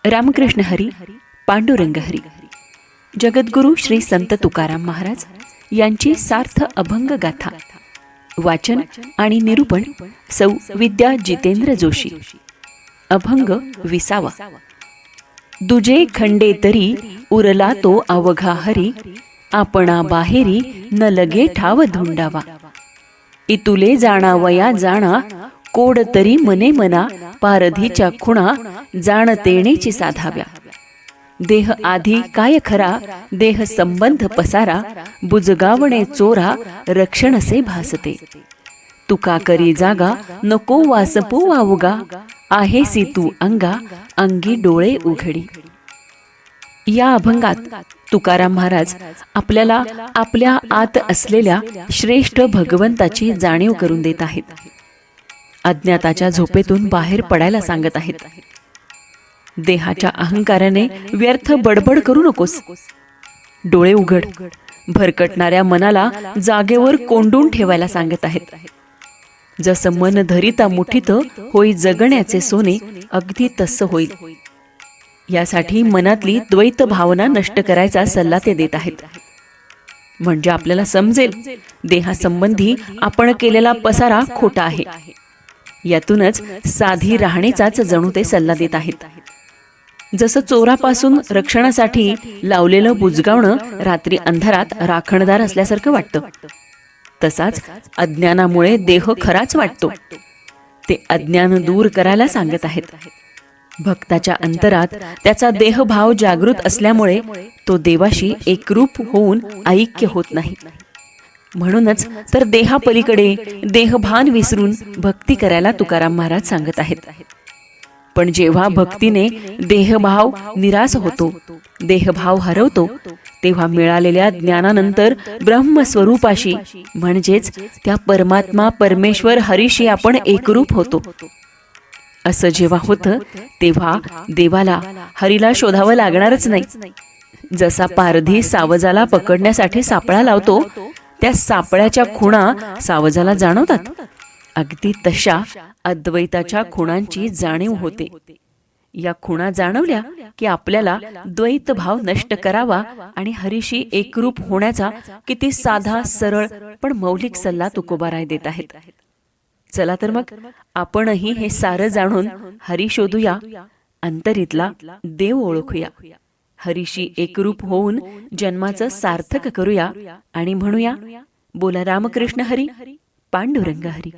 रामकृष्ण हरी, पांडुरंग हरी. जगद्गुरु श्री संत तुकाराम महाराज यांची सार्थ अभंग गाथा. वाचन आणि निरूपण सौ विद्या जितेंद्र जोशी. अभंग 20. दुजे खंडे तरी उरला तो अवघा हरी, आपणा बाहेरी न लगे ठाव धुंडावा. इतुले जाणा वया जाणा, कोड तरी मने मना, पारधीच्या खुणा जाणतेणेची साधाव्या. देह आधी काय खरा, देह संबंध पसारा, बुजगावणे चोरा रक्षणसे भासते. तुका करी जागा नको वासपू वावगा, आहेसी तू अंगा अंगी डोळे उघडी. या अभंगात तुकाराम महाराज आपल्याला आपल्या आत असलेल्या श्रेष्ठ भगवंताची जाणीव करून देत आहेत. अज्ञाताच्या झोपेतून बाहेर पडायला सांगत आहेत. देहाच्या अहंकाराने व्यर्थ बडबड करू नकोस. डोळे उघड. भरकटणाऱ्या मनाला जागेवर कोंडून ठेवायला सांगत आहेत. जसं मन धरिता मुठीत होई जगण्याचे सोने, अगदी तसं होईल. यासाठी मनातली द्वैत भावना नष्ट करायचा सल्ला ते देत आहेत. म्हणजे आपल्याला समजेल देहासंबंधी आपण केलेला पसारा खोटा आहे. यातूनच साधी राहणीचाच जणू ते सल्ला देत आहेत. जसं चोरापासून रक्षणासाठी लावलेलं बुजगावणं रात्री अंधारात राखणदार असल्यासारखं वाटतं, तसाच अज्ञानामुळे देह खराच वाटतो. ते अज्ञान दूर करायला सांगत आहेत. भक्ताच्या अंतरात त्याचा देहभाव जागृत असल्यामुळे तो देवाशी एकरूप होऊन ऐक्य होत नाही. म्हणूनच तर देहापलीकडे देहभान विसरून भक्ती करायला तुकाराम महाराज सांगत आहेत. पण जेव्हा भक्तीने देहभाव निराश होतो, देहभाव हरवतो, तेव्हा मिळालेल्या ज्ञानानंतर ब्रह्मस्वरूपाशी म्हणजेच त्या परमात्मा परमेश्वर हरीशी आपण एकरूप होतो. असं जेव्हा होतं तेव्हा देवाला हरीला शोधावं लागणारच नाही. जसा पारधी सावजाला पकडण्यासाठी सापळा लावतो, त्या सापळ्याच्या खुणा सावजाला जाणवतात, अगदी तशा अद्वैताच्या खुणांची जाणीव होते. या खुणा जाणवल्या की आपल्याला द्वैत भाव नष्ट करावा आणि हरीशी एकरूप होण्याचा किती साधा सरळ पण मौलिक सल्ला तुकोबाराय देत आहेत. चला तर मग आपणही हे सारं जाणून हरी शोधूया, अंतरीतला देव ओळखूया, हरीशी एकरूप होऊन जन्माचं सार्थक करूया आणि म्हणूया, बोला रामकृष्ण हरी, पांडुरंग हरी.